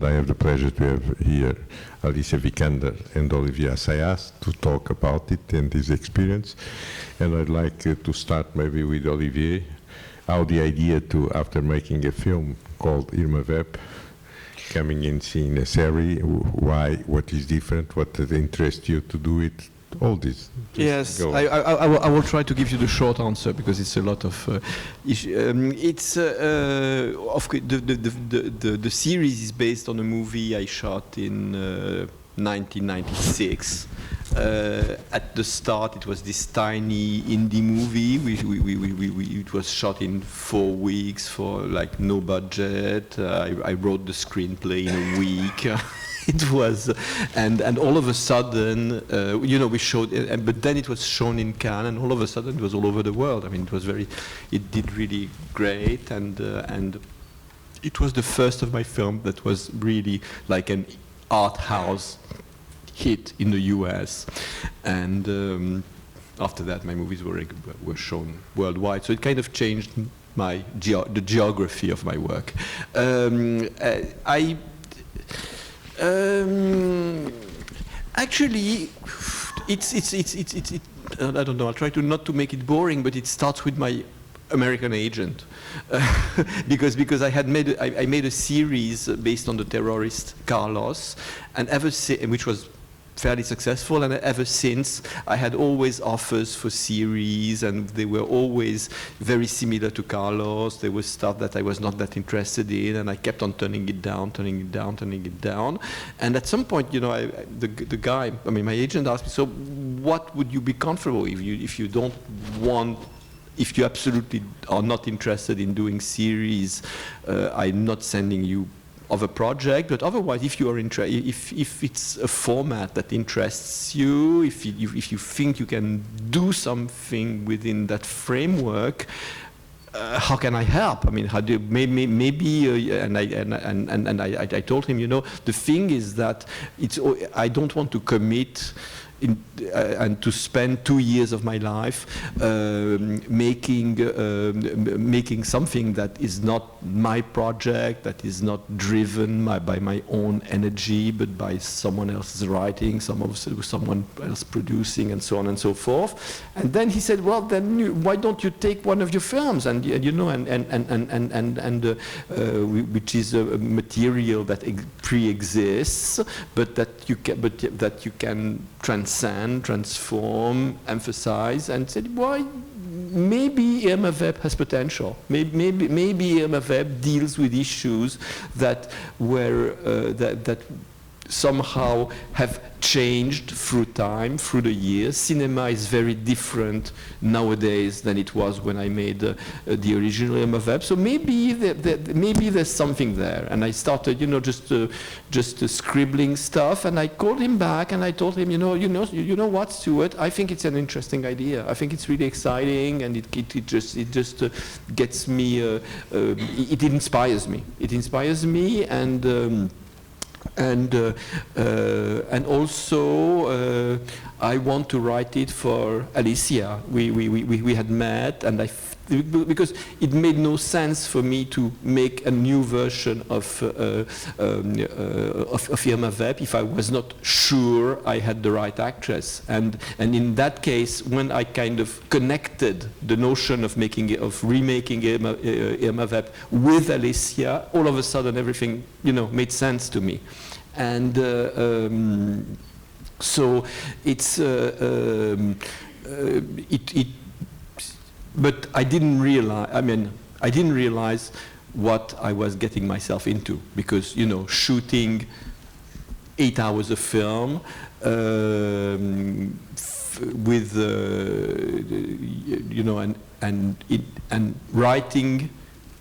I have the pleasure to have here Alicia Vikander and Olivier Assayas to talk about it and his experience. And I'd like to start maybe with Olivier, how the idea to, after making a film called Irma Vep, coming in seeing a series, why, what is different, what interests you to do it, all this. Yes, I will try to give you the short answer because it's a lot of it's the series is based on a movie I shot in 1996. At the start, it was this tiny indie movie. It was shot in 4 weeks for like no budget. I wrote the screenplay in a week. It was, and all of a sudden, we showed, but then it was shown in Cannes, and all of a sudden it was all over the world. I mean, it did really great, and it was the first of my film that was really like an art house hit in the US, and after that my movies were shown worldwide. So it kind of changed the geography of my work. Actually, it's I don't know. I'll try to not to make it boring, but it starts with my American agent, because I made a series based on the terrorist Carlos, and which was fairly successful, and ever since I had always offers for series, and they were always very similar to Carlos. There was stuff that I was not that interested in, and I kept on turning it down. And at some point, the guy, my agent asked me, so what would you be comfortable if you don't want, if you absolutely are not interested in doing series, I'm not sending you of a project, but otherwise, if you are if it's a format that interests you, if you think you can do something within that framework, how can I help? I mean, how do maybe and I told him, the thing is that I don't want to commit and to spend 2 years of my life making something that is not my project, that is not driven by my own energy, but by someone else's writing, someone else producing, and so on and so forth. And then he said, well, then why don't you take one of your films which is a material that pre-exists, but that you can transform, emphasize, and said, why? Maybe Irma Vep has potential. Maybe Irma Vep deals with issues that somehow have changed through time, through the years. Cinema is very different nowadays than it was when I made the original Irma Vep. So maybe there's something there. And I started, just scribbling stuff. And I called him back and I told him, you know what, Stuart? I think it's an interesting idea. I think it's really exciting, and it just gets me. It inspires me. It inspires me, and also I want to write it for Alicia. We had met, and because it made no sense for me to make a new version of Irma Vep if I was not sure I had the right actress. And in that case, when I kind of connected the notion of remaking Irma Vep with Alicia, all of a sudden everything made sense to me. And so it's but I didn't realize what I was getting myself into, because shooting 8 hours of film with and writing,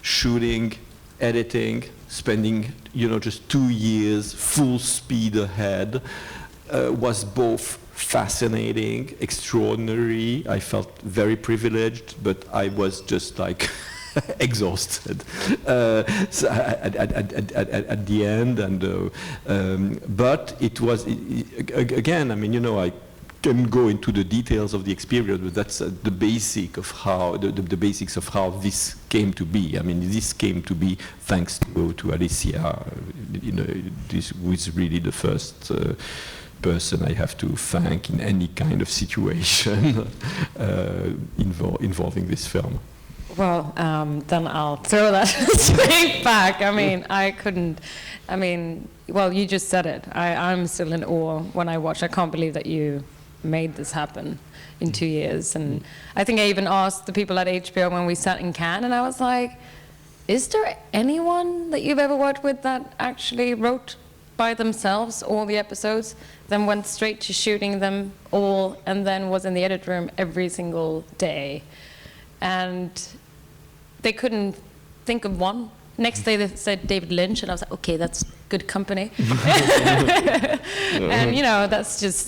shooting, editing, spending just 2 years full speed ahead was both fascinating, extraordinary. I felt very privileged, but I was just like exhausted so at the end. And but it was again. I mean, I can go into the details of the experience, but that's the basic of how the basics of how this came to be. I mean, this came to be thanks to Alicia, this was really the first person I have to thank in any kind of situation involving this film. Well, then I'll throw that straight back. I mean, well, you just said it. I'm still in awe when I watch. I can't believe that you made this happen in 2 years. And I think I even asked the people at HBO when we sat in Cannes, and I was like, is there anyone that you've ever worked with that actually wrote by themselves all the episodes, then went straight to shooting them all, and then was in the edit room every single day? And they couldn't think of one. Next day they said David Lynch, and I was like, okay, that's good company. And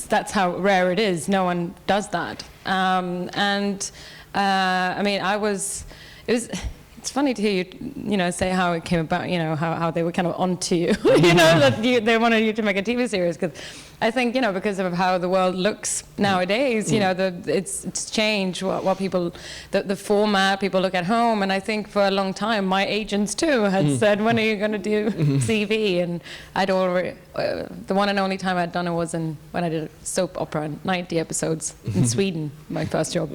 that's how rare it is. No one does that. It's funny to hear you, say how it came about, how they were kind of onto you, that they wanted you to make a TV series. Because I think, because of how the world looks nowadays, it's changed what people, the format people look at home. And I think for a long time, my agents too had said, when are you going to do TV? And I'd already, the one and only time I'd done it was when I did a soap opera, 90 episodes in Sweden, my first job.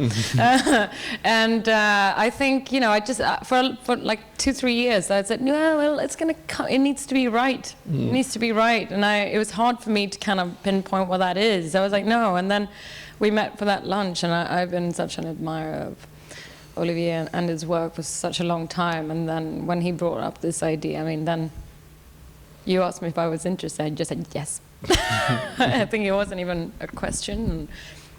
And I think, I just, for like 2-3 years, I said, no, well, it's going to come, it needs to be right. It needs to be right. And it was hard for me to kind of pinpoint what that is. I was like, no. And then we met for that lunch, and I've been such an admirer of Olivier and his work for such a long time. And then when he brought up this idea, then you asked me if I was interested. I just said yes. I think it wasn't even a question. And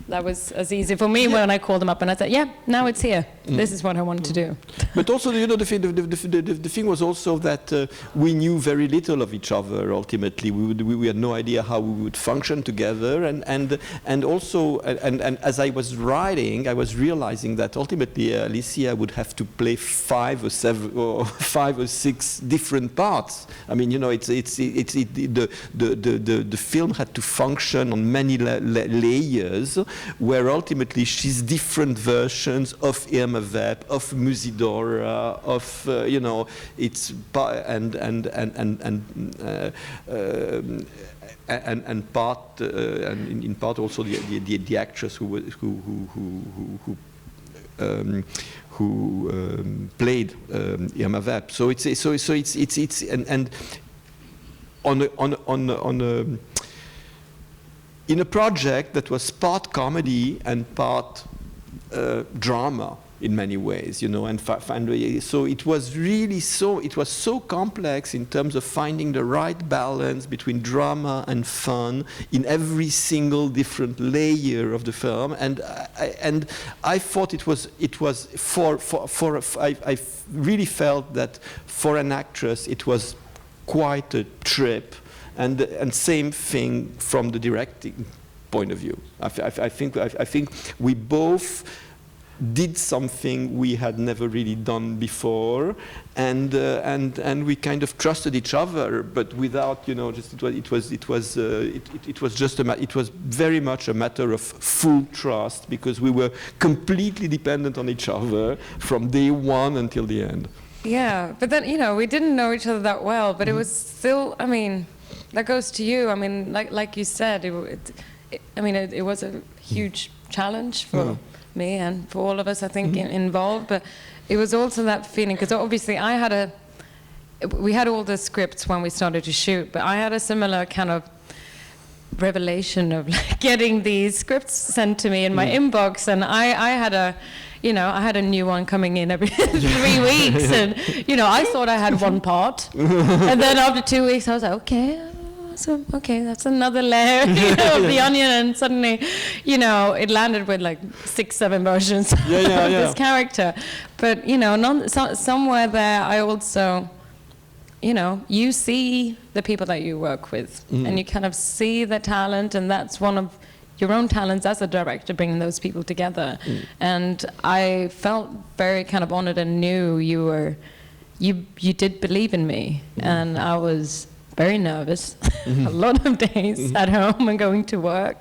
that was as easy for me when I called them up and I said, yeah, now it's here. This is what I want to do. But also, the thing was also that we knew very little of each other. Ultimately, we had no idea how we would function together, and also, as I was writing, I was realizing that ultimately Alicia would have to play 5 or 6 different parts. The film had to function on many layers, where ultimately she's different versions of Irma Vep, of Musidora, of in part also the actress who played Irma Vep. So it's in a project that was part comedy and part drama in many ways, and so it was really so complex in terms of finding the right balance between drama and fun in every single different layer of the film, and I thought it was I really felt that for an actress it was quite a trip. And same thing from the directing point of view. I think we both did something we had never really done before, and we kind of trusted each other, but without it was very much a matter of full trust, because we were completely dependent on each other from day one until the end. Yeah, but then we didn't know each other that well, but it was still, that goes to you. Like you said, it was a huge challenge for me and for all of us, I think, involved. But it was also that feeling, because obviously we had all the scripts when we started to shoot, but I had a similar kind of revelation of getting these scripts sent to me in my inbox, and I had a new one coming in every 3 weeks, and I thought I had one part, and then after 2 weeks I was like, okay, that's another layer of the onion, and suddenly, it landed with like 6-7 versions of this character. But somewhere there, I also, you see the people that you work with, and you kind of see the talent, and that's one of your own talents as a director, bringing those people together. And I felt very kind of honored and knew you did believe in me, and I was very nervous a lot of days at home and going to work,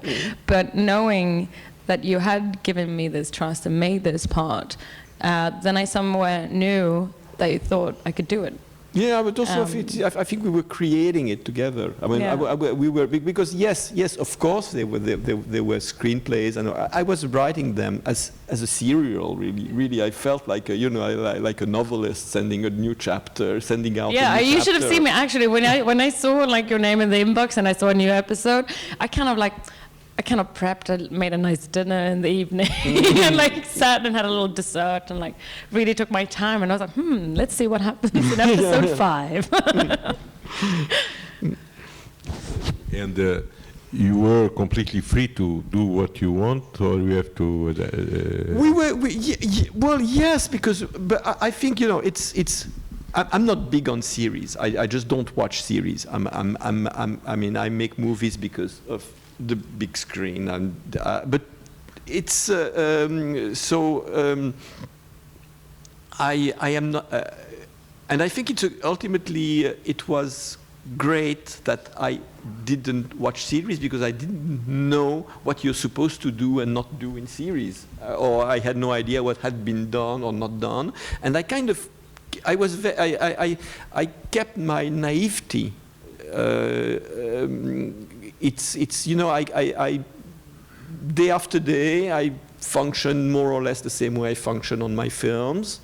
but knowing that you had given me this trust and made this part, then I somewhere knew that you thought I could do it. Yeah, but also I think we were creating it together. I mean, Yeah. we were because yes, of course they were screenplays, and I was writing them as a serial. Really, I felt like like a novelist sending a new chapter, sending out. Yeah, a new you should have chapter. seen me actually when I saw like your name in the inbox and I saw a new episode. I kind of prepped. I made a nice dinner in the evening and like sat and had a little dessert and like really took my time. And I was like, let's see what happens in episode 5. And you were completely free to do what you want, or you have to... Well, yes, but I think I'm not big on series. I just don't watch series. I mean, I make movies because of the big screen, but it's I am not, and I think ultimately it was great that I didn't watch series because I didn't know what you're supposed to do and not do in series, or I had no idea what had been done or not done, and I kept my naivety. It's I day after day I function more or less the same way I function on my films,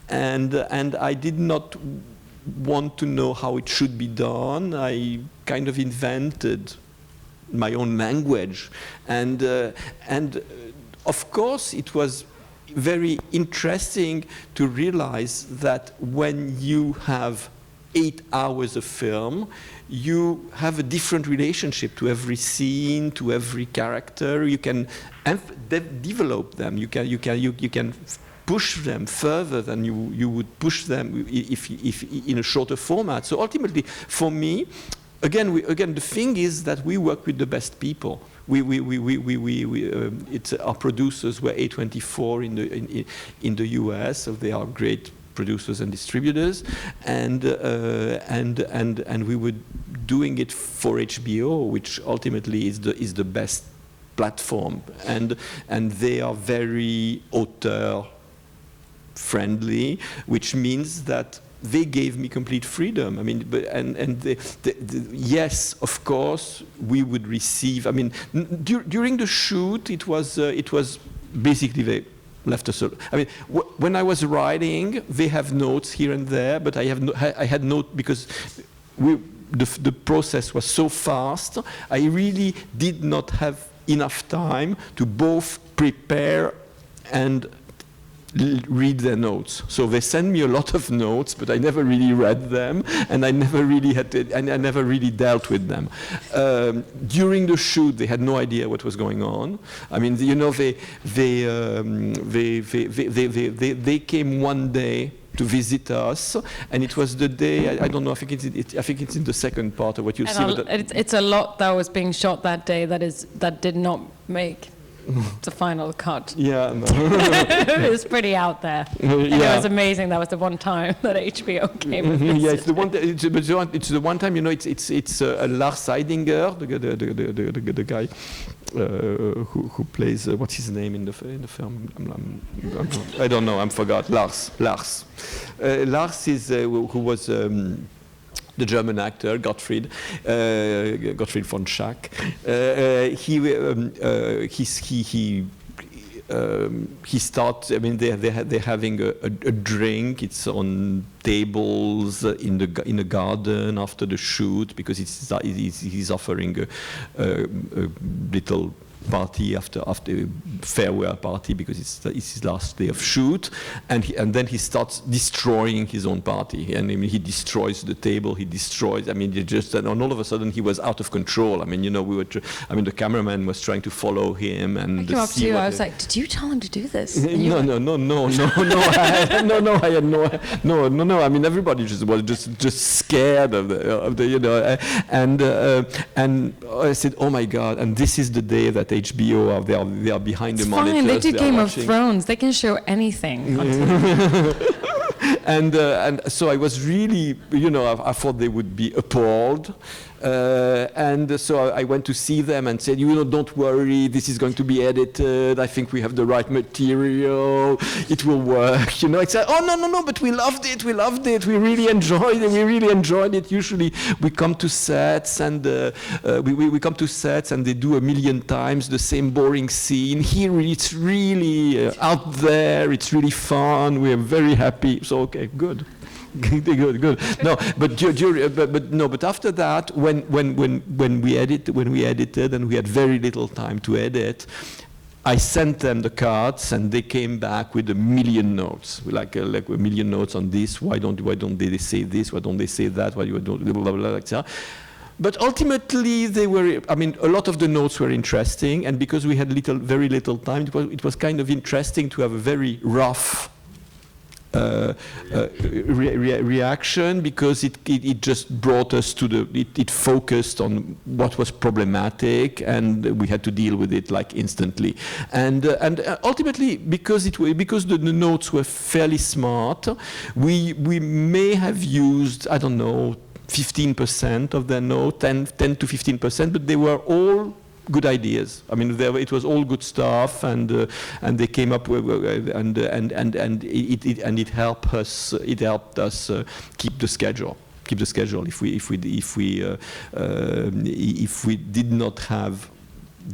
and I did not want to know how it should be done. I kind of invented my own language, and of course it was very interesting to realize that when you have 8 hours of film, you have a different relationship to every scene, to every character. You can develop them. You can push them further than you would push them if in a shorter format. So ultimately, for me, again, the thing is that we work with the best people. Our producers were A24 in the US, so they are great producers and distributors, and we were doing it for HBO, which ultimately is the best platform, and they are very auteur friendly, which means that they gave me complete freedom. I mean, yes, of course, we would receive. I mean, during the shoot, it was basically they left us. I mean, when I was writing, they have notes here and there, but I had notes because the process was so fast. I really did not have enough time to both prepare and read their notes. So they sent me a lot of notes, but I never really read them, and I never really dealt with them. During the shoot, they had no idea what was going on. I mean, they came one day to visit us, and it was the day, I don't know, I think it's in the second part of what you see. It's a lot that was being shot that day that did not make the final cut. Yeah, no. It was pretty out there. And yeah. It was amazing. That was the one time that HBO came and visited. Yeah, it's the one time. It's Lars Eidinger, the guy who plays what's his name in the film? I don't know. I forgot. Lars. Lars is who was. The German actor Gottfried von Schack. He starts. I mean, they're having a drink. It's on tables in the garden after the shoot because he's offering a little party after farewell party because it's his last day of shoot, and then he starts destroying his own party, and I mean, he destroys the table, he destroys. I mean, and all of a sudden he was out of control. I mean, the cameraman was trying to follow him, and I came up to you. I was like, "Did you tell him to do this?" No. I had no. I mean, everybody was just scared of the and I said, "Oh my God!" And this is the day that HBO they are behind the monitors. Fine, they do Game of Thrones. They can show anything. And so I was really, I thought they would be appalled. And so I went to see them and said, you know, don't worry, this is going to be edited. I think we have the right material. It will work. You know, I said, oh, no, but we loved it. We really enjoyed it. Usually we come to sets and we come to sets and they do 1,000,000 times the same boring scene. Here it's really out there. It's really fun. We are very happy. So, okay, good. Good. No, but after that, when we edited and we had very little time to edit, I sent them the cards and they came back with 1,000,000 notes, like 1,000,000 notes on this. Why don't they say this? Why don't they say that? Why you don't blah blah blah, etc. But ultimately, a lot of the notes were interesting, and because we had very little time, it was kind of interesting to have a very rough reaction, because it just brought us to it focused on what was problematic, and we had to deal with it like instantly. And ultimately, because the notes were fairly smart, we may have used, I don't know, 15% of their note, 10 to 15%, but they were all good ideas. I mean, it was all good stuff, and they came up with, and it helped us. It helped us keep the schedule. If we did not have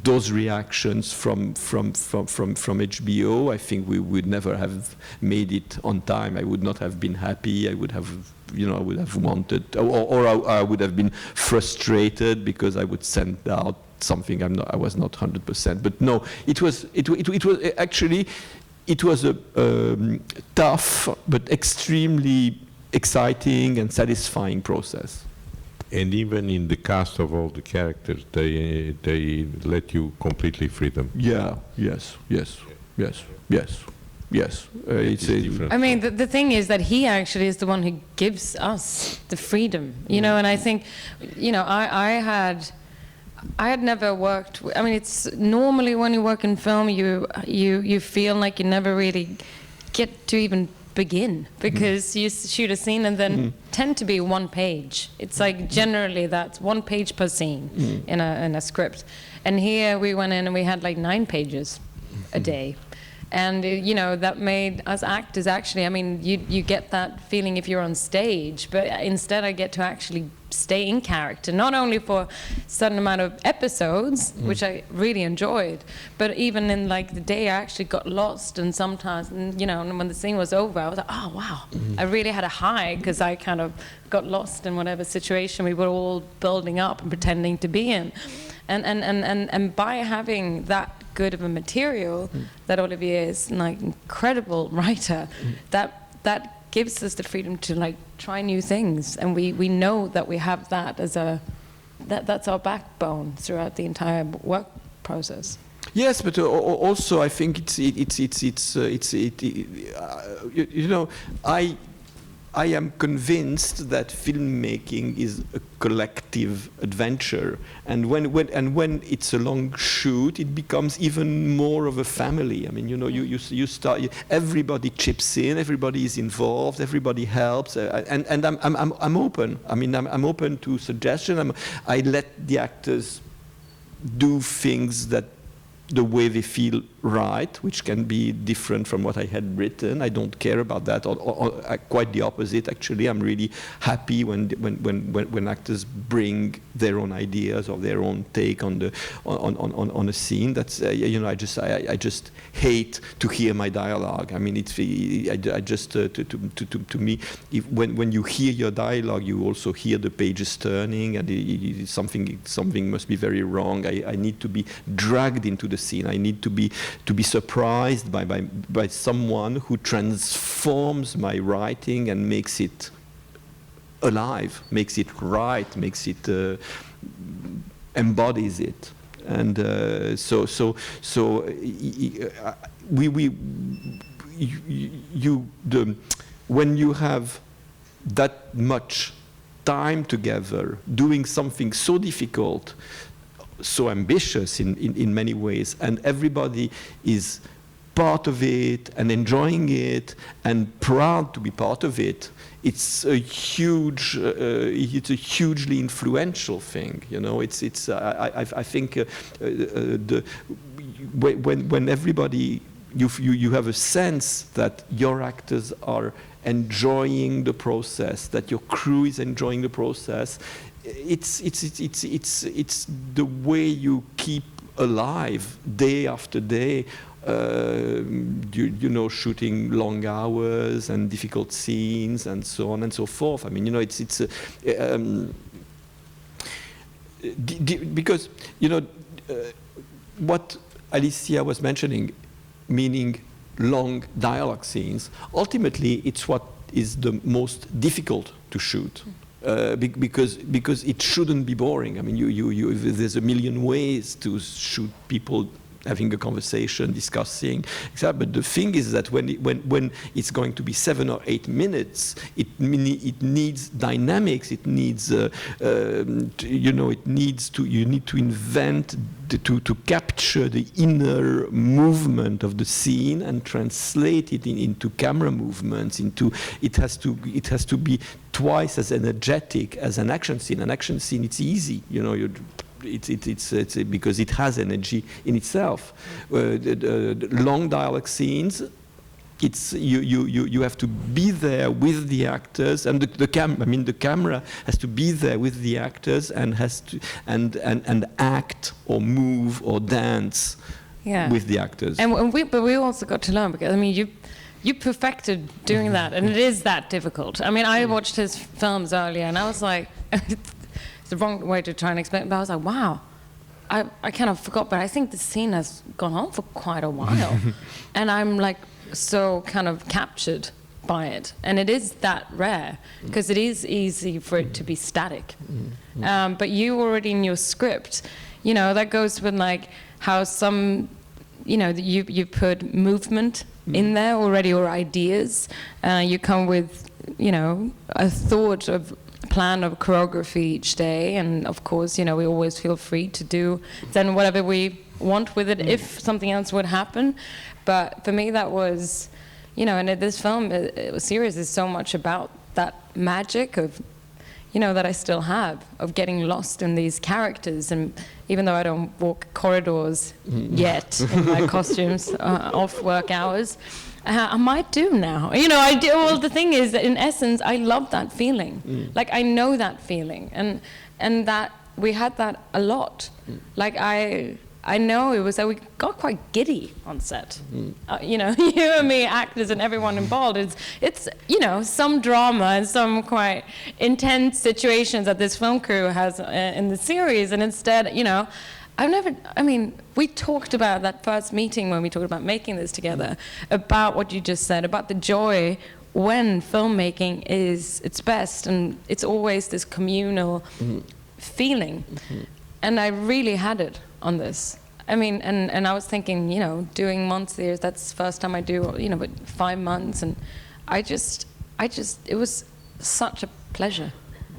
those reactions from HBO, I think we would never have made it on time. I would not have been happy. I would have wanted, or I would have been frustrated because I would send out something I was not 100%. But no, it was actually a tough but extremely exciting and satisfying process. And even in the cast of all the characters, they let you completely freedom. Yeah. Yes. It's I mean, the thing is that he actually is the one who gives us the freedom, you know. And I think, you know, I had never worked. I mean, it's normally when you work in film, you feel like you never really get to even begin, because you shoot a scene and then tend to be one page. It's like generally that's 1 page per scene in a script. And here we went in and we had like 9 pages a day. And, you know, that made us actors actually, I mean, you get that feeling if you're on stage, but instead I get to actually stay in character, not only for a certain amount of episodes, which I really enjoyed, but even in like the day I actually got lost, and sometimes, you know, when the scene was over, I was like, oh, wow, I really had a high, because I kind of got lost in whatever situation we were all building up and pretending to be in. And by having that good of a material, that Olivier is like incredible writer, that gives us the freedom to like try new things, and we know that we have that as that's our backbone throughout the entire work process. Yes, but also I think you know, I am convinced that filmmaking is a collective adventure, and when it's a long shoot, it becomes even more of a family. I mean, you know, you start. Everybody chips in, everybody is involved, everybody helps, and I'm open. I mean, I'm open to suggestion. I let the actors do things the way they feel right, which can be different from what I had written. I don't care about that, or quite the opposite. Actually, I'm really happy when actors bring their own ideas or their own take on a scene. That's you know, I just hate to hear my dialogue. I mean, I just to me, when you hear your dialogue, you also hear the pages turning, and something must be very wrong. I need to be dragged into the scene. I need to be surprised by someone who transforms my writing and makes it alive, makes it right, makes it embodies it. And when you have that much time together doing something so difficult, so ambitious in many ways, and everybody is part of it and enjoying it and proud to be part of it, it's a hugely influential thing. You know, I think when everybody, you have a sense that your actors are enjoying the process, that your crew is enjoying the process, it's the way you keep alive day after day. You know, shooting long hours and difficult scenes and so on and so forth. I mean, you know, because, you know, what Alicia was mentioning, meaning long dialogue scenes, ultimately it's what is the most difficult to shoot. Because it shouldn't be boring. I mean, there's a million ways to shoot people having a conversation, discussing, etc. But the thing is that when it's going to be 7 or 8 minutes, it needs dynamics. It needs, you know, you need to invent to capture the inner movement of the scene and translate it into camera movements. It has to be twice as energetic as an action scene. An action scene, it's easy, you know. It's because it has energy in itself. The long dialogue scenes, you have to be there with the actors, and the camera has to be there with the actors and has to and act or move or dance with the actors. But we also got to learn, because I mean you perfected doing that, and it is that difficult. I mean, I watched his films earlier, and I was like. The wrong way to try and explain it, but I was like, wow, I kind of forgot, but I think the scene has gone on for quite a while. And I'm like so kind of captured by it. And it is that rare, because it is easy for it to be static. But you already in your script, you know, that goes with like how some, you know, you put movement in there already, or ideas. You come with, you know, a thought of plan of choreography each day, and of course, you know, we always feel free to do then whatever we want with it if something else would happen. But for me, that was, you know, and this film series is so much about that magic of, you know, that I still have, of getting lost in these characters. And even though I don't walk corridors yet in my costumes off work hours, I might do now. You know, I do. Well, the thing is that in essence, I love that feeling. Like, I know that feeling, and that we had that a lot. Like, I know it was that we got quite giddy on set. You know, you and me, actors, and everyone involved. It's you know, some drama and some quite intense situations that this film crew has in the series, and instead, you know. I mean, we talked about that first meeting when we talked about making this together, about what you just said, about the joy when filmmaking is its best, and it's always this communal feeling. And I really had it on this. I mean, and I was thinking, you know, doing months there, that's the first time I do, you know, but 5 months, and I just, it was such a pleasure.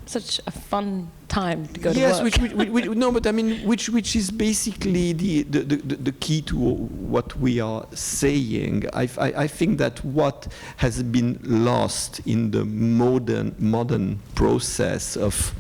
Such a fun time to go to work. Yes, no, but I mean, which is basically the key to what we are saying. I think that what has been lost in the modern process of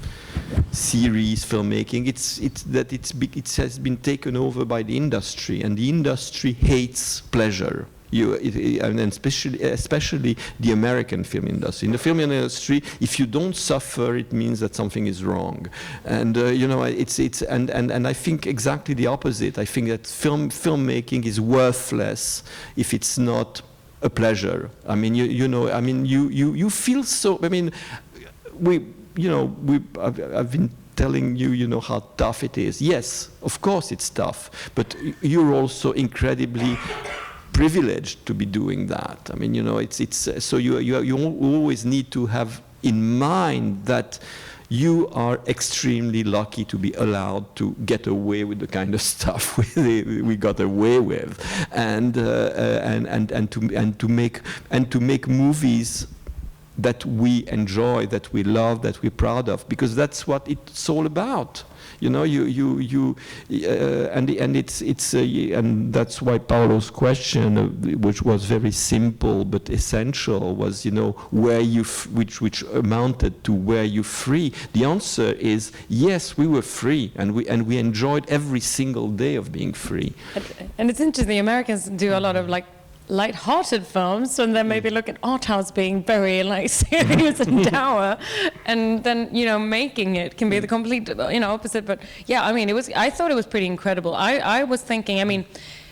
series filmmaking, it has been taken over by the industry, and the industry hates pleasure. And especially the American film industry. In the film industry, if you don't suffer, it means that something is wrong. And you know, and I think exactly the opposite. I think that filmmaking is worthless if it's not a pleasure. I mean, you know, I mean, you feel so. I mean, I've been telling you, you know, how tough it is. Yes, of course it's tough, but you're also incredibly privileged to be doing that. I mean, you know, it's so you always need to have in mind that you are extremely lucky to be allowed to get away with the kind of stuff we got away with, and to make movies that we enjoy, that we love, that we're proud of, because that's what it's all about. You know, and that's why Paolo's question, which was very simple but essential, was, you know, which amounted to were you free? The answer is yes, we were free, and we enjoyed every single day of being free. And it's interesting, the Americans do a lot of like light-hearted films, and then maybe look at art house being very like serious and dour, and then, you know, making it can be the complete, you know, opposite. But yeah, I mean, I thought it was pretty incredible. I was thinking, I mean,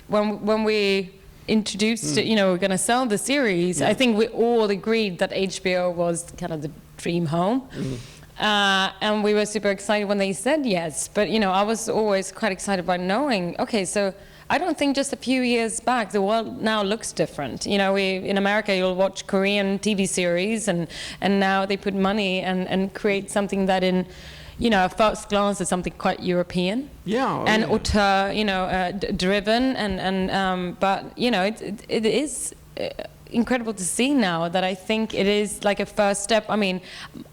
when we introduced it, you know, we're going to sell the series, I think we all agreed that HBO was kind of the dream home. And we were super excited when they said yes. But, you know, I was always quite excited by knowing, okay, so I don't think just a few years back, the world now looks different. You know, in America, you'll watch Korean TV series, and now they put money and create something that in, you know, at first glance is something quite European. Yeah. And auteur, you know, driven, but, you know, it is incredible to see now that I think it is like a first step. I mean,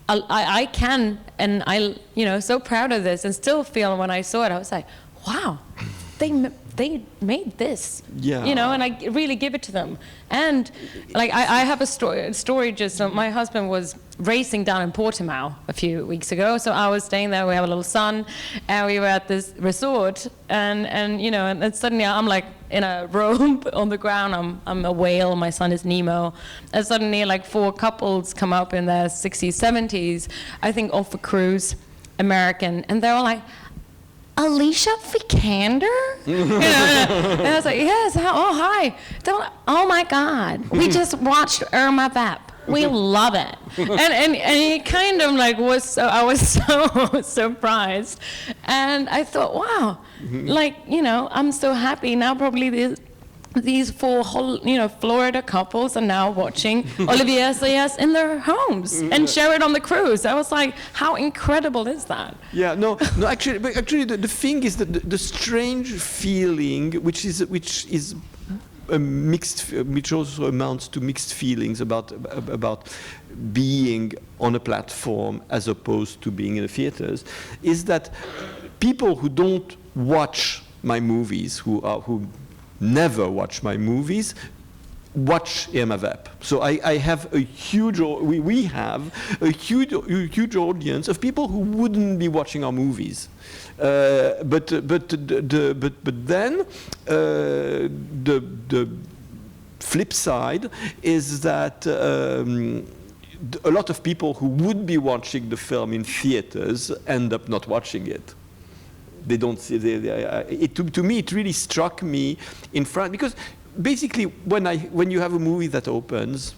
I can, and you know, so proud of this, and still feel when I saw it, I was like, wow, they made this, you know, and I really give it to them. And like I have a story just, my husband was racing down in Portimao a few weeks ago, so I was staying there, we have a little son, and we were at this resort, and you know, and suddenly I'm like in a robe on the ground, I'm a whale, my son is Nemo, and suddenly like 4 couples come up in their 60s, 70s, I think off a cruise, American, and they were like, Alicia Vikander? You know, and I was like, yes, oh, hi. Oh my God, we just watched Irma Vep. We love it. And he kind of like I was so surprised. And I thought, wow, like, you know, I'm so happy now. Probably these 4 you know, Florida couples are now watching Olivier Assayas in their homes and share it on the cruise. I was like, how incredible is that? Yeah, no, actually, the thing is that the strange feeling, which is a mixed, which also amounts to mixed feelings about being on a platform as opposed to being in the theaters, is that people who don't watch my movies, who never watch my movies, watch Irma Vep. So I have a huge, we have a huge audience of people who wouldn't be watching our movies. But then the flip side is that a lot of people who would be watching the film in theaters end up not watching it. They don't see. To me, it really struck me in France, because basically, when you have a movie that opens,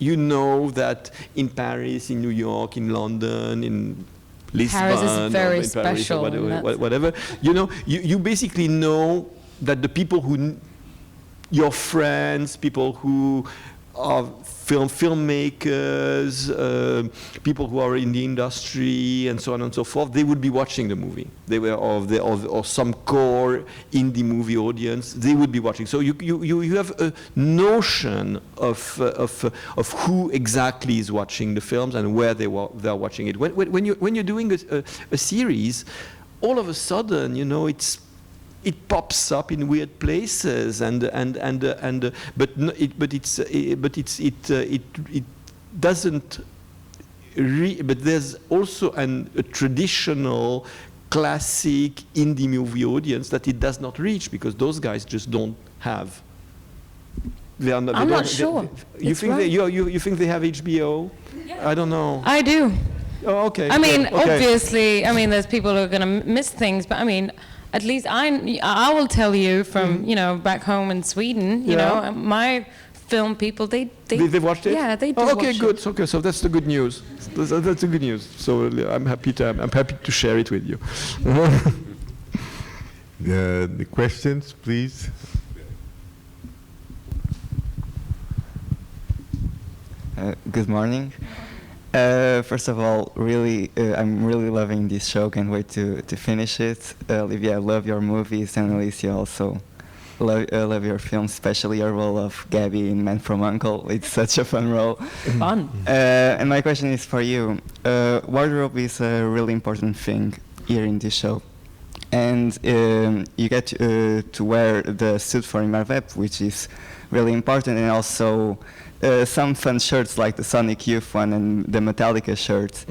you know that in Paris, in New York, in London, in Lisbon, Paris is very in Paris, special. or whatever, you know, you basically know that the people who, your friends, people who are filmmakers, people who are in the industry, and so on and so forth, they would be watching the movie. They were or some core indie movie audience. They would be watching. So you have a notion of who exactly is watching the films and where they are watching it. When you're doing a series, all of a sudden, you know, it pops up in weird places, but it doesn't. But there's also a traditional, classic indie movie audience that it does not reach, because those guys just don't have. They are not. I'm not sure. You think you think they have HBO? Yeah. I don't know. I do. Oh, okay. I mean, okay. Obviously, I mean, there's people who are going to miss things, but I mean, at least I will tell you from, you know, back home in Sweden, you know, my film people, they watched it? Yeah, they do. Oh, okay, watch good. it. Okay, so that's the good news. That's the good news. So I'm happy to share it with you. The questions, please. Good morning. First of all, really, I'm really loving this show. Can't wait to finish it. Olivia, I love your movies, and Alicia also. love your film, especially your role of Gabby in Man from U.N.C.L.E. It's such a fun role. Fun. And my question is for you. Wardrobe is a really important thing here in this show. And you get to wear the suit for Imarvep, which is really important, and also some fun shirts like the Sonic Youth one and the Metallica shirt.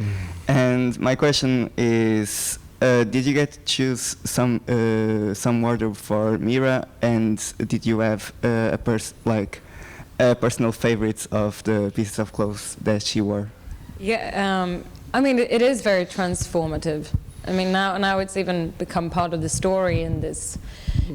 And my question is, did you get to choose some wardrobe for Mira, and did you have personal favorites of the pieces of clothes that she wore? Yeah, I mean, it is very transformative. I mean, now it's even become part of the story in this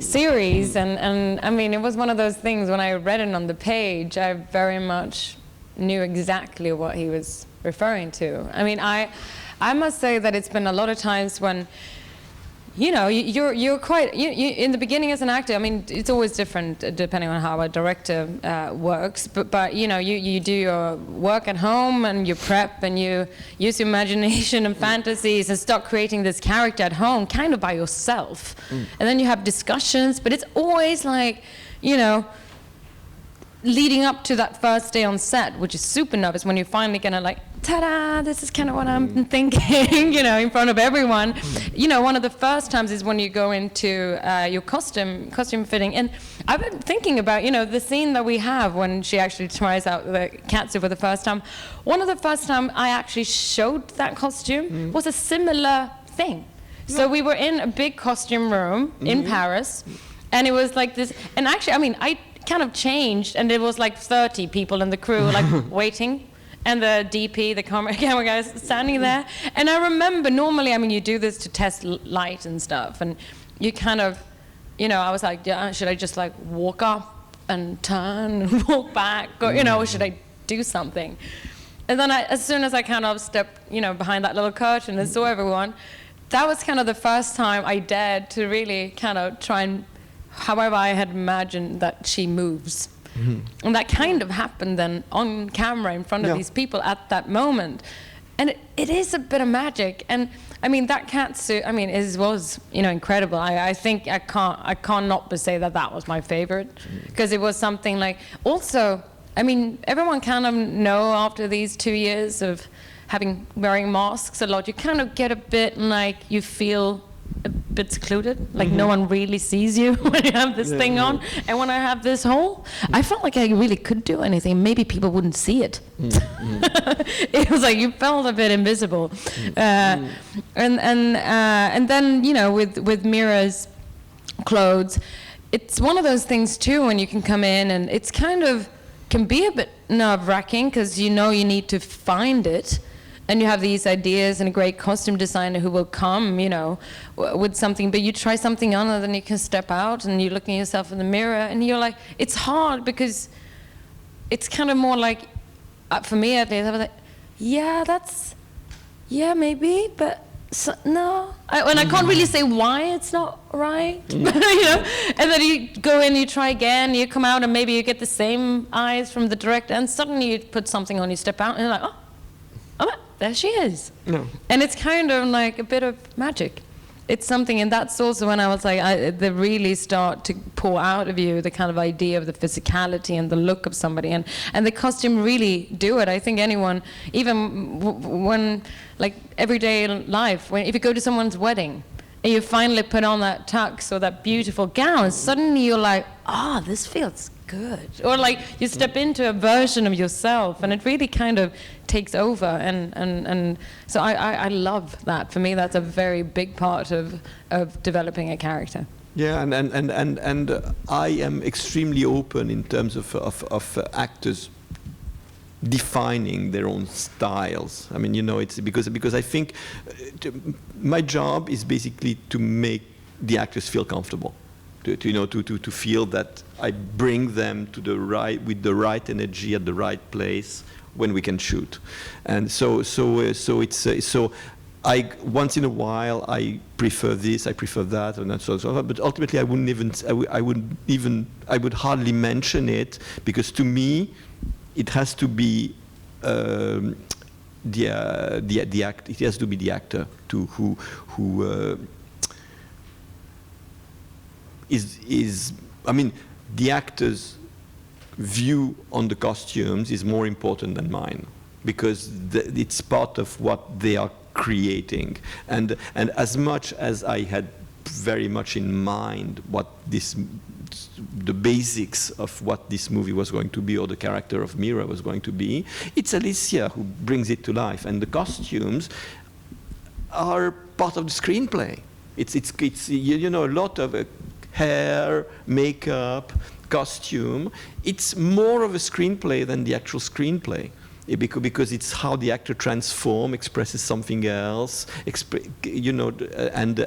series, and I mean, it was one of those things when I read it on the page, I very much knew exactly what he was referring to. I mean, I must say that it's been a lot of times when, you know, you're quite, in the beginning as an actor, I mean, it's always different depending on how a director works, but you know, you do your work at home and you prep and you use your imagination and fantasies and start creating this character at home kind of by yourself. And then you have discussions, but it's always like, you know, leading up to that first day on set, which is super nervous when you're finally gonna like, ta-da, this is kind of what I'm thinking, you know, in front of everyone. You know, one of the first times is when you go into your costume fitting. And I've been thinking about, you know, the scene that we have when she actually tries out the catsuit for the first time. One of the first time I actually showed that costume was a similar thing. So we were in a big costume room in Paris, and it was like this, and actually, I mean, I kind of changed, and there was like 30 people in the crew like waiting, and the DP, the camera guy, is standing there. And I remember normally, I mean, you do this to test light and stuff, and you kind of, you know, I was like, yeah, should I just like walk up and turn and walk back, or you know, or should I do something? And then as soon as I kind of stepped, you know, behind that little curtain and saw everyone, that was kind of the first time I dared to really kind of try and, however I had imagined that she moves. And that kind of happened then on camera in front of these people at that moment. And it is a bit of magic. And I mean, that catsuit, I mean, was, you know, incredible. I think I can't not but say that was my favorite, because it was something like, also, I mean, everyone kind of know after these 2 years of wearing masks a lot, you kind of get a bit like, you feel a bit secluded, like no one really sees you when you have this thing on. And when I have this hole, I felt like I really could do anything. Maybe people wouldn't see it. It was like you felt a bit invisible. And then, you know, with Mira's clothes, it's one of those things too when you can come in and it's kind of can be a bit nerve-wracking because you know you need to find it. And you have these ideas and a great costume designer who will come, you know, with something, but you try something on and then you can step out and you're looking at yourself in the mirror and you're like, it's hard because it's kind of more like, for me at least, I was like, yeah, maybe, but no. And I can't really say why it's not right, you know? And then you go in, you try again, you come out and maybe you get the same eyes from the director and suddenly you put something on, you step out and you're like, oh, there she is. No. And it's kind of like a bit of magic. It's something, and that's also when I was like, they really start to pour out of you the kind of idea of the physicality and the look of somebody, and the costume really do it. I think anyone, even when, like everyday life, if you go to someone's wedding, and you finally put on that tux or that beautiful gown, suddenly you're like, this feels good. Or like you step into a version of yourself and it really kind of takes over. And so I love that. For me, that's a very big part of developing a character. Yeah, and I am extremely open in terms of actors defining their own styles. I mean, you know, it's because I think my job is basically to make the actors feel comfortable, to feel that I bring them to the right, with the right energy at the right place when we can shoot. And so I once in a while I prefer this, I prefer that, and so on. But ultimately, I would hardly mention it, because to me, it has to be the act. It has to be the actor who is I mean, the actors' view on the costumes is more important than mine, because it's part of what they are creating. And as much as I had very much in mind the basics of what this movie was going to be, or the character of Mira was going to be, it's Alicia who brings it to life. And the costumes are part of the screenplay. It's you know, a lot of hair, makeup, costume. It's more of a screenplay than the actual screenplay, because it's how the actor transforms, expresses something else, you know, and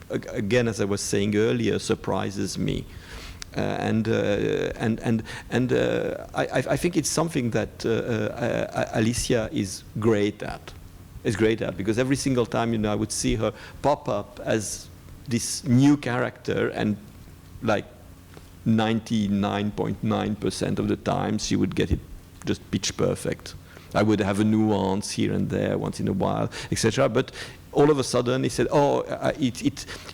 again, as I was saying earlier, surprises me. I think it's something that Alicia is great at. Because every single time, you know, I would see her pop up as this new character, and like 99.9% of the time she would get it just pitch perfect. I would have a nuance here and there once in a while, etc. But all of a sudden, he said, "Oh,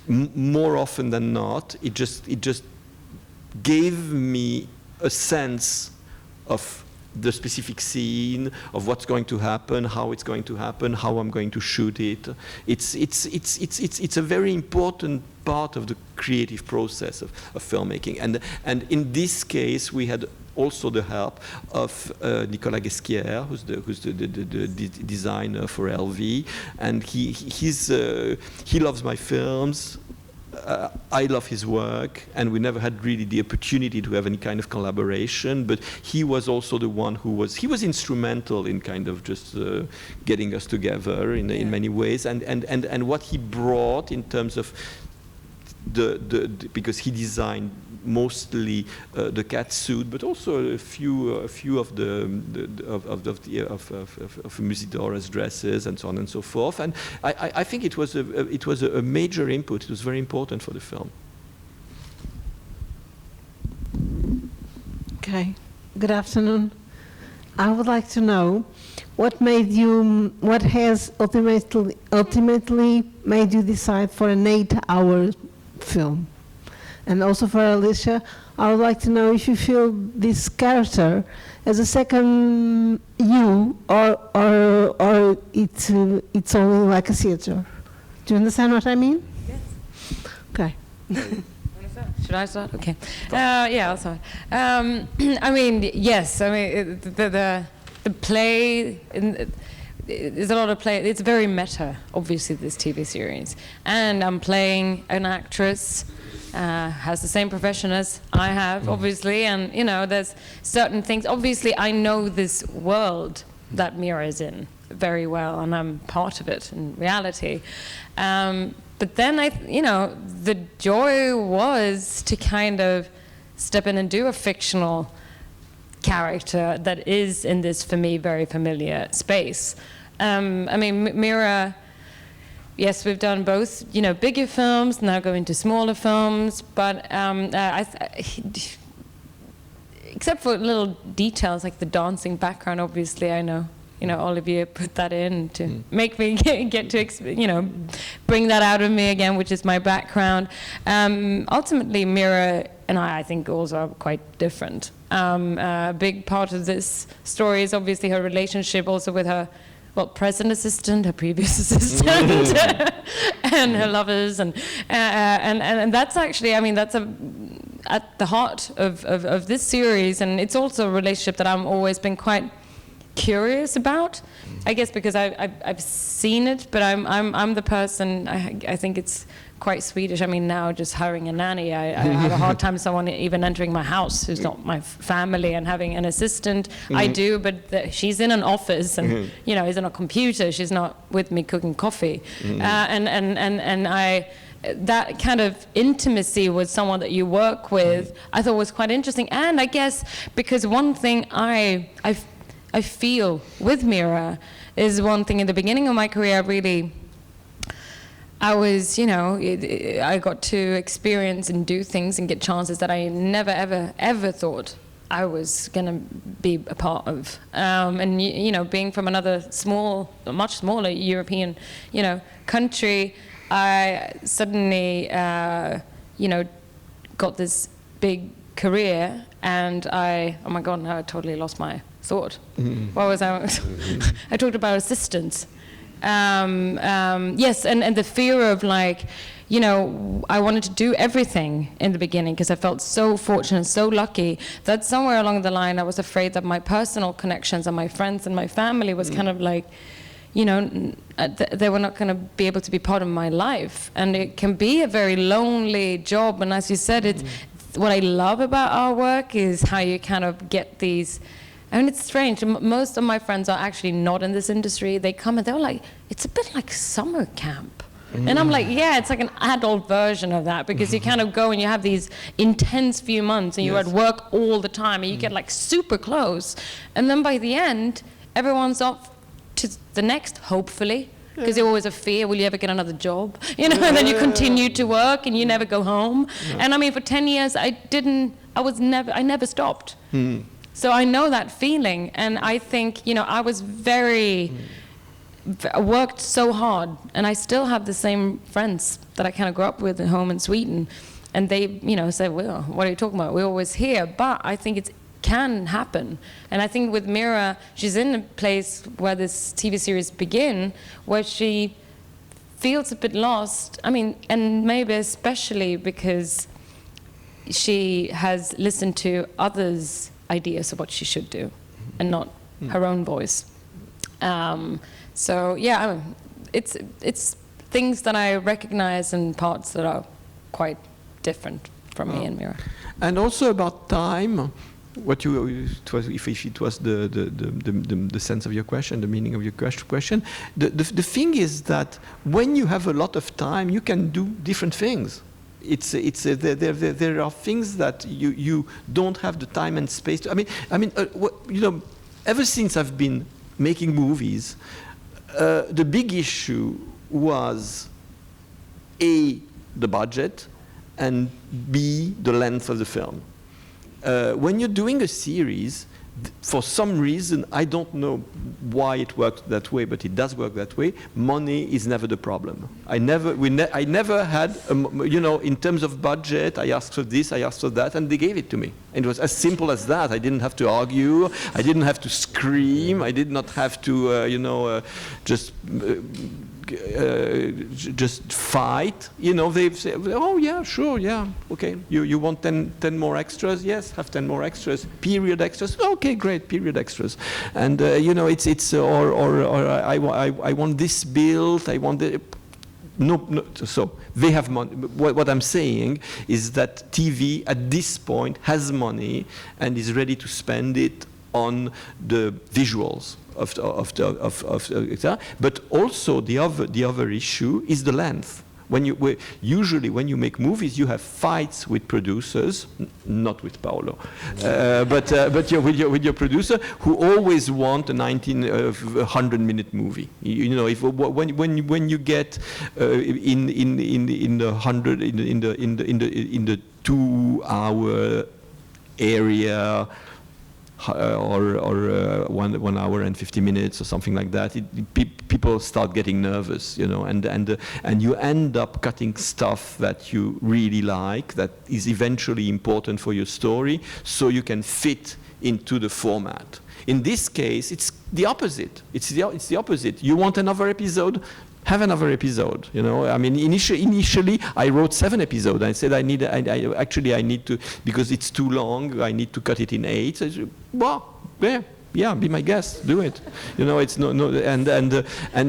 more often than not, it just gave me a sense of the specific scene, of what's going to happen, how it's going to happen, how I'm going to shoot it." It's a very important part of the creative process of filmmaking. And in this case, we had also the help of Nicolas Guesquière, who's the designer for LV, and he loves my films. I love his work, and we never had really the opportunity to have any kind of collaboration, but he was also the one who was instrumental in kind of just getting us together in many ways, and what he brought in terms of because he designed mostly the cat suit, but also a few of Musidora's dresses and so on and so forth. And I think it was a major input. It was very important for the film. Okay. Good afternoon. I would like to know what has ultimately made you decide for an 8-hour film. And also for Alicia, I would like to know if you feel this character as a second you, or it's only like a theater. Do you understand what I mean? Yes. Okay. Should I start? Okay. Yeah, I'll start. I mean, yes. I mean, the play. There's a lot of play. It's very meta, obviously, this TV series. And I'm playing an actress. Has the same profession as I have, obviously, and you know, there's certain things. Obviously, I know this world that Mira is in very well, and I'm part of it in reality. But then the joy was to kind of step in and do a fictional character that is in this, for me, very familiar space. I mean, Mira. Yes, we've done both, you know, bigger films, now go into smaller films, but except for little details like the dancing background, obviously, I know, you know, Olivier put that in to make me get to, you know, bring that out of me again, which is my background. Ultimately, Mira and I think, also are quite different. A big part of this story is obviously her relationship also with her present assistant, her previous assistant, and her lovers, and that's actually, I mean, that's at the heart of this series, and it's also a relationship that I've always been quite curious about. I guess because I've seen it, but I'm the person. I think it's quite Swedish. I mean, now just hiring a nanny, I have a hard time someone even entering my house who's not my family and having an assistant. I do, but she's in an office and you know, is on a computer. She's not with me cooking coffee, and I. That kind of intimacy with someone that you work with, I thought was quite interesting. And I guess because one thing I feel with Mira is one thing in the beginning of my career, I was, you know, I got to experience and do things and get chances that I never, ever thought I was going to be a part of. And, you know, being from another much smaller European, you know, country, I suddenly, you know, got this big career, and oh my God, now I totally lost my thought. What was I? I talked about assistance. Yes, and the fear of like, you know, I wanted to do everything in the beginning because I felt so fortunate, so lucky that somewhere along the line I was afraid that my personal connections and my friends and my family was kind of like, you know, they were not going to be able to be part of my life. And it can be a very lonely job. And as you said, it's what I love about our work is how you kind of get these. I mean, it's strange. Most of my friends are actually not in this industry. They come and they're like, it's a bit like summer camp. And I'm like, yeah, it's like an adult version of that, because you kind of go and you have these intense few months and you're at work all the time and you get like super close. And then by the end, everyone's off to the next, hopefully, because you always have fear, will you ever get another job? You know, and then you continue to work and you never go home. And I mean, for 10 years, I never stopped. So I know that feeling. And I think, you know, I was I worked so hard, and I still have the same friends that I kind of grew up with at home in Sweden, and they, you know, say, well, what are you talking about? We're always here. But I think it can happen. And I think with Mira, she's in a place where this TV series begin, where she feels a bit lost. I mean, and maybe especially because she has listened to others' ideas of what she should do, and not her own voice. So yeah, I mean, it's things that I recognize and parts that are quite different from me and Mira. And also about time, what it was, if it was the sense of your question, the meaning of your question, the thing is that when you have a lot of time, you can do different things. There are things that you don't have the time and space to. I mean, you know, ever since I've been making movies, the big issue was A, the budget, and B, the length of the film. When you're doing a series, for some reason, I don't know why it worked that way, but it does work that way. Money is never the problem. I never had, you know, in terms of budget, I asked for this, I asked for that, and they gave it to me. And it was as simple as that. I didn't have to argue. I didn't have to scream. I did not have to, you know, just fight. You know, they say, oh yeah, sure, yeah, okay. You want 10 more extras? Yes, have 10 more extras. Period extras? Okay, great, period extras. And you know, or I want this built. I want the. No, so they have money. What I'm saying is that TV at this point has money and is ready to spend it on the visuals but also the other issue is the length. Usually when you make movies, you have fights with producers, not with Paolo, but with your producer, who always want a 100-minute movie. You know, when you get in the 2-hour area. Or 1 hour and 50 minutes or something like that, people start getting nervous, you know, and you end up cutting stuff that you really like, that is eventually important for your story, so you can fit into the format. In this case, it's the opposite. It's the opposite. You want another episode? Have another episode, you know. I mean, initially I wrote 7 episodes. I said I need to, because it's too long. I need to cut it in 8. I said, well, yeah, be my guest, do it. You know, it's no, and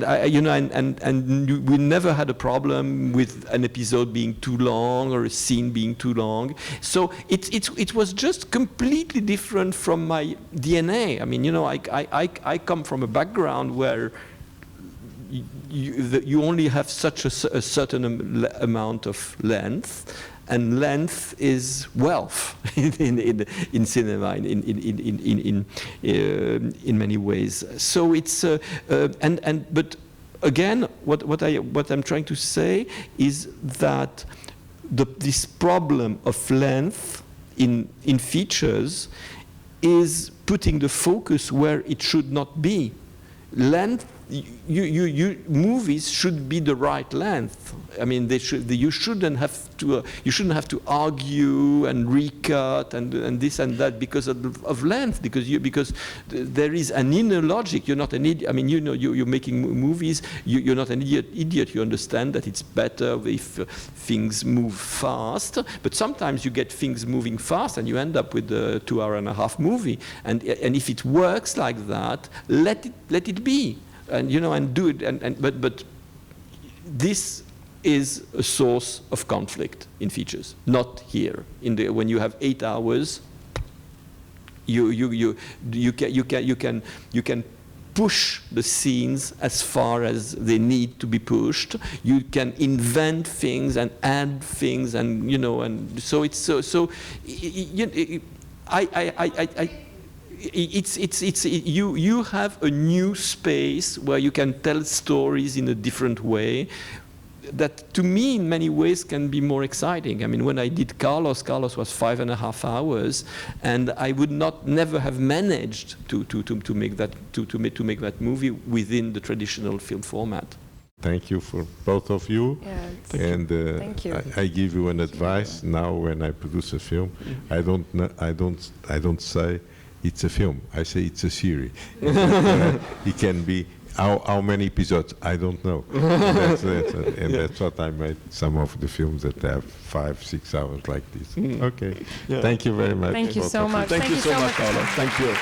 I, you know, and we never had a problem with an episode being too long or a scene being too long. So it was just completely different from my DNA. I mean, you know, I come from a background where you only have such a certain amount of length, and length is wealth in cinema in many ways. So it's but again, what I'm trying to say is that this problem of length in features is putting the focus where it should not be. Length movies should be the right length. I mean, you shouldn't have to argue and recut and this and that because of length, because there is an inner logic. You're not an idiot. I mean, you're making movies. You're not an idiot. You understand that it's better if things move fast. But sometimes you get things moving fast, and you end up with a 2.5-hour movie. And if it works like that, let it be. And and do it. But this is a source of conflict in features, not here. When you have 8 hours, you can push the scenes as far as they need to be pushed. You can invent things and add things, and and so it's you have a new space where you can tell stories in a different way that, to me, in many ways can be more exciting. I mean, when I did Carlos was 5.5 hours, and I would never have managed to make that movie within the traditional film format. Thank you for both of you. Yeah, And Thank you. I give you an advice now. When I produce a film, I don't say it's a film. I say it's a series. It can be how many episodes, I don't know. And that's what I made some of the films that have 5-6 hours like this. Okay. Yeah. Thank you very much. Thank you both so of much. Thank you so much, Carlos. Thank you.